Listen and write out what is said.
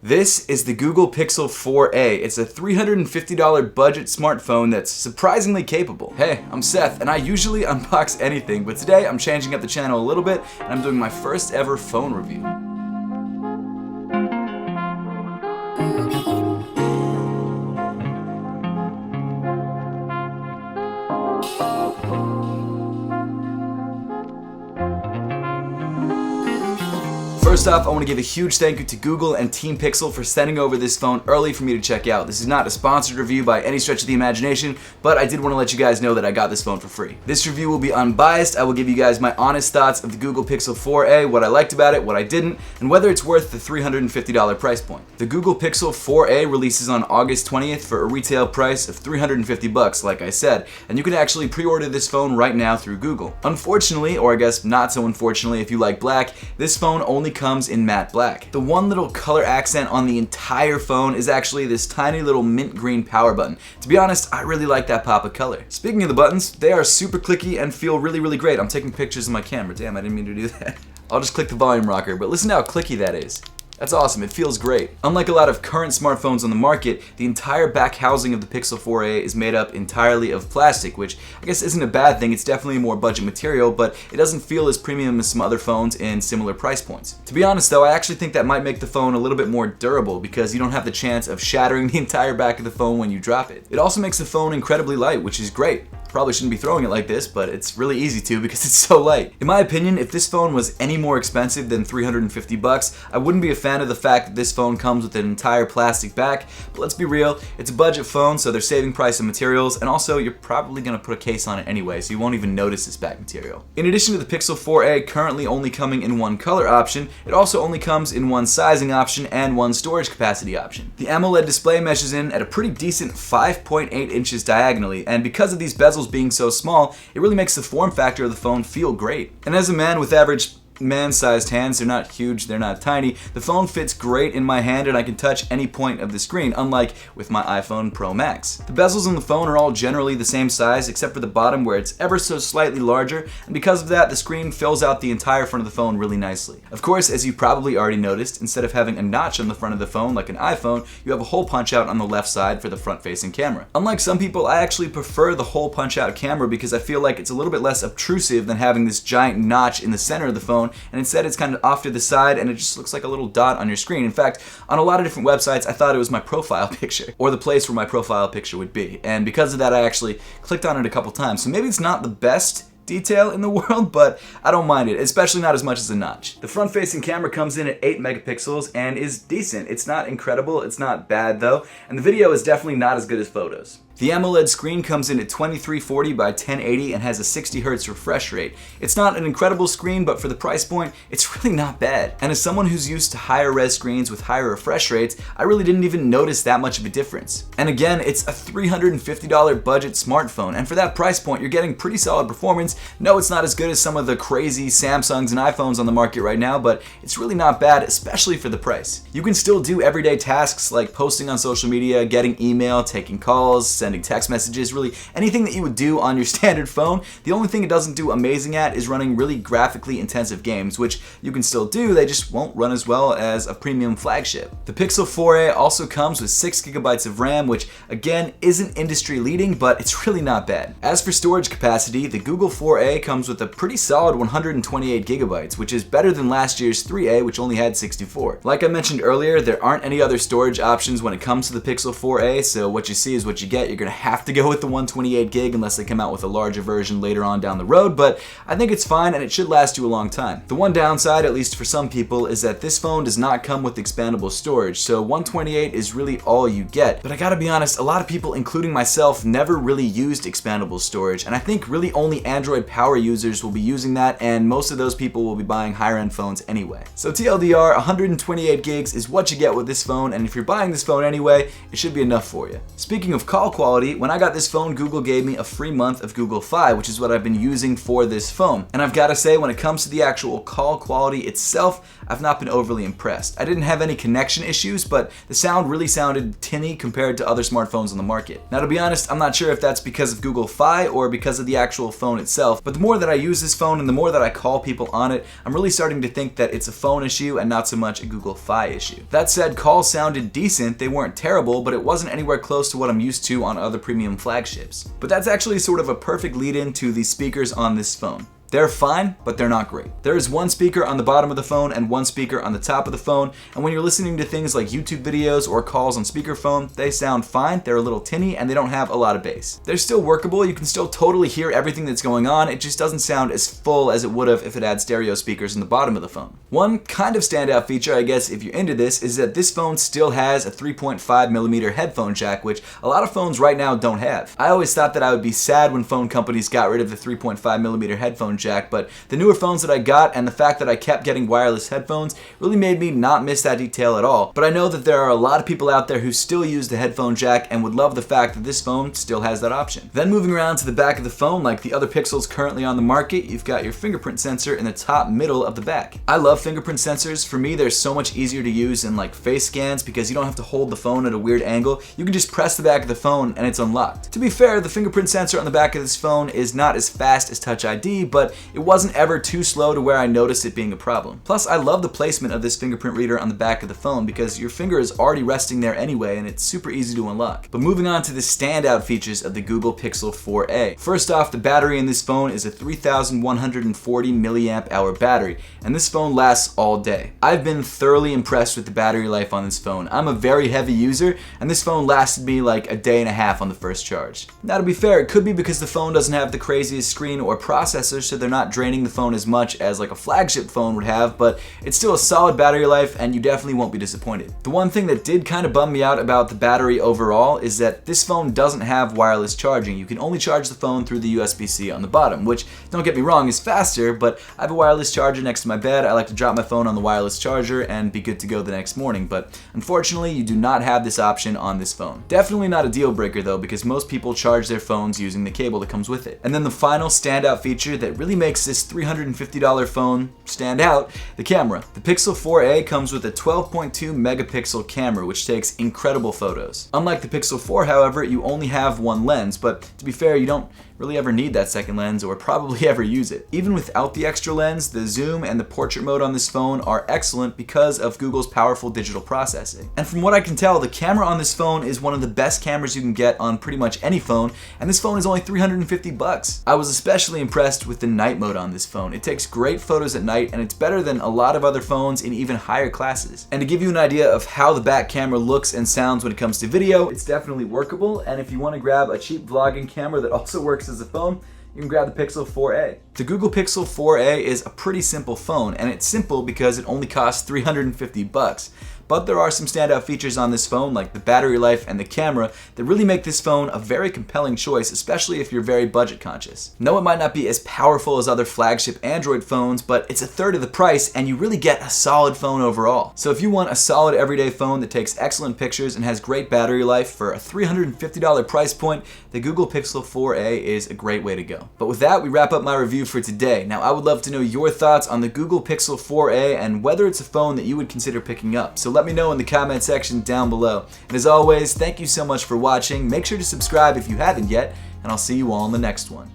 This is the Google Pixel 4a. It's a $350 budget smartphone that's surprisingly capable. Hey, I'm Seth, and I usually unbox anything, but today I'm changing up the channel a little bit, and I'm doing my first ever phone review. First off, I want to give a huge thank you to Google and Team Pixel for sending over this phone early for me to check out. This is not a sponsored review by any stretch of the imagination, but I did want to let you guys know that I got this phone for free. This review will be unbiased. I will give you guys my honest thoughts of the Google Pixel 4a, what I liked about it, what I didn't, and whether it's worth the $350 price point. The Google Pixel 4a releases on August 20th for a retail price of $350, like I said, and you can actually pre-order this phone right now through Google. Unfortunately, or I guess not so unfortunately if you like black, this phone only comes in matte black. The one little color accent on the entire phone is actually this tiny little mint green power button. To be honest, I really like that pop of color. Speaking of the buttons, they are super clicky and feel really great. I'm taking pictures of my camera. Damn, I didn't mean to do that. I'll just click the volume rocker, but listen to how clicky that is. That's awesome, it feels great. Unlike a lot of current smartphones on the market, the entire back housing of the Pixel 4a is made up entirely of plastic, which I guess isn't a bad thing. It's definitely more budget material, but it doesn't feel as premium as some other phones in similar price points. To be honest though, I actually think that might make the phone a little bit more durable because you don't have the chance of shattering the entire back of the phone when you drop it. It also makes the phone incredibly light, which is great. Probably shouldn't be throwing it like this, but it's really easy to because it's so light. In my opinion, if this phone was any more expensive than $350, I wouldn't be a fan of the fact that this phone comes with an entire plastic back, but let's be real, it's a budget phone, so they're saving price on materials, and also you're probably gonna put a case on it anyway, so you won't even notice this back material. In addition to the Pixel 4a currently only coming in one color option, it also only comes in one sizing option and one storage capacity option. The AMOLED display measures in at a pretty decent 5.8 inches diagonally, and because of these bezels being so small, it really makes the form factor of the phone feel great. And as a man with average man-sized hands, they're not huge, they're not tiny, the phone fits great in my hand and I can touch any point of the screen, unlike with my iPhone Pro Max. The bezels on the phone are all generally the same size except for the bottom where it's ever so slightly larger, and because of that the screen fills out the entire front of the phone really nicely. Of course, as you probably already noticed, instead of having a notch on the front of the phone like an iPhone, you have a hole punch out on the left side for the front-facing camera. Unlike some people, I actually prefer the hole punch out camera because I feel like it's a little bit less obtrusive than having this giant notch in the center of the phone, and instead it's kind of off to the side and it just looks like a little dot on your screen. In fact, on a lot of different websites I thought it was my profile picture, or the place where my profile picture would be, and because of that I actually clicked on it a couple times. So maybe it's not the best detail in the world, but I don't mind it, especially not as much as a notch. The front-facing camera comes in at 8 megapixels and is decent. It's not incredible, it's not bad though, and the video is definitely not as good as photos. The AMOLED screen comes in at 2340 by 1080 and has a 60 Hz refresh rate. It's not an incredible screen, but for the price point, it's really not bad. And as someone who's used to higher res screens with higher refresh rates, I really didn't even notice that much of a difference. And again, it's a $350 budget smartphone, and for that price point, you're getting pretty solid performance. No, it's not as good as some of the crazy Samsungs and iPhones on the market right now, but it's really not bad, especially for the price. You can still do everyday tasks like posting on social media, getting email, taking calls, sending text messages, really anything that you would do on your standard phone. The only thing it doesn't do amazing at is running really graphically intensive games, which you can still do, they just won't run as well as a premium flagship. The Pixel 4a also comes with 6 GB of RAM, which again isn't industry leading, but it's really not bad. As for storage capacity, the Google 4a comes with a pretty solid 128 GB, which is better than last year's 3a, which only had 64. Like I mentioned earlier, there aren't any other storage options when it comes to the Pixel 4a, so what you see is what you get. You're gonna have to go with the 128 gig unless they come out with a larger version later on down the road, but I think it's fine and it should last you a long time. The one downside, at least for some people, is that this phone does not come with expandable storage, so 128 is really all you get. But I gotta be honest, a lot of people, including myself, never really used expandable storage, and I think really only Android Power users will be using that, and most of those people will be buying higher end phones anyway. So TLDR, 128 gigs is what you get with this phone, and if you're buying this phone anyway, it should be enough for you. Speaking of call quality, quality, when I got this phone, Google gave me a free month of Google Fi, which is what I've been using for this phone. And I've got to say, when it comes to the actual call quality itself, I've not been overly impressed. I didn't have any connection issues, but the sound really sounded tinny compared to other smartphones on the market. Now, to be honest, I'm not sure if that's because of Google Fi or because of the actual phone itself, but the more that I use this phone and the more that I call people on it, I'm really starting to think that it's a phone issue and not so much a Google Fi issue. That said, calls sounded decent. They weren't terrible, but it wasn't anywhere close to what I'm used to on other premium flagships. But that's actually sort of a perfect lead-in to the speakers on this phone. They're fine, but they're not great. There is one speaker on the bottom of the phone and one speaker on the top of the phone, and when you're listening to things like YouTube videos or calls on speakerphone, they sound fine, they're a little tinny, and they don't have a lot of bass. They're still workable, you can still totally hear everything that's going on, it just doesn't sound as full as it would have if it had stereo speakers in the bottom of the phone. One kind of standout feature, I guess, if you're into this, is that this phone still has a 3.5mm headphone jack, which a lot of phones right now don't have. I always thought that I would be sad when phone companies got rid of the 3.5mm headphone jack, but the newer phones that I got and the fact that I kept getting wireless headphones really made me not miss that detail at all. But I know that there are a lot of people out there who still use the headphone jack and would love the fact that this phone still has that option. Then moving around to the back of the phone, like the other Pixels currently on the market, you've got your fingerprint sensor in the top middle of the back. I love fingerprint sensors. For me, they're so much easier to use in like face scans because you don't have to hold the phone at a weird angle. You can just press the back of the phone and it's unlocked. To be fair, the fingerprint sensor on the back of this phone is not as fast as Touch ID, but it wasn't ever too slow to where I noticed it being a problem. Plus, I love the placement of this fingerprint reader on the back of the phone because your finger is already resting there anyway and it's super easy to unlock. But moving on to the standout features of the Google Pixel 4a. First off, the battery in this phone is a 3140 milliamp hour battery, and this phone lasts all day. I've been thoroughly impressed with the battery life on this phone. I'm a very heavy user, and this phone lasted me like a day and a half on the first charge. Now, to be fair, it could be because the phone doesn't have the craziest screen or processor, so they're not draining the phone as much as like a flagship phone would have, but it's still a solid battery life and you definitely won't be disappointed. The one thing that did kind of bum me out about the battery overall is that this phone doesn't have wireless charging. You can only charge the phone through the USB-C on the bottom, which, don't get me wrong, is faster, but I have a wireless charger next to my bed. I like to drop my phone on the wireless charger and be good to go the next morning, but unfortunately you do not have this option on this phone. Definitely not a deal breaker though, because most people charge their phones using the cable that comes with it. And then the final standout feature that really makes this $350 phone stand out, the camera. The Pixel 4a comes with a 12.2 megapixel camera, which takes incredible photos. Unlike the Pixel 4, however, you only have one lens, but to be fair, you don't really ever need that second lens or probably ever use it. Even without the extra lens, the zoom and the portrait mode on this phone are excellent because of Google's powerful digital processing. And from what I can tell, the camera on this phone is one of the best cameras you can get on pretty much any phone, and this phone is only $350. I was especially impressed with the night mode on this phone. It takes great photos at night and it's better than a lot of other phones in even higher classes. And to give you an idea of how the back camera looks and sounds when it comes to video, it's definitely workable, and if you want to grab a cheap vlogging camera that also works as a phone, you can grab the Pixel 4a. The Google Pixel 4a is a pretty simple phone, and it's simple because it only costs $350. But there are some standout features on this phone, like the battery life and the camera, that really make this phone a very compelling choice, especially if you're very budget conscious. No, it might not be as powerful as other flagship Android phones, but it's a third of the price and you really get a solid phone overall. So if you want a solid everyday phone that takes excellent pictures and has great battery life for a $350 price point, the Google Pixel 4a is a great way to go. But with that, we wrap up my review for today. Now, I would love to know your thoughts on the Google Pixel 4a and whether it's a phone that you would consider picking up. So let me know in the comment section down below. And as always, thank you so much for watching. Make sure to subscribe if you haven't yet, and I'll see you all in the next one.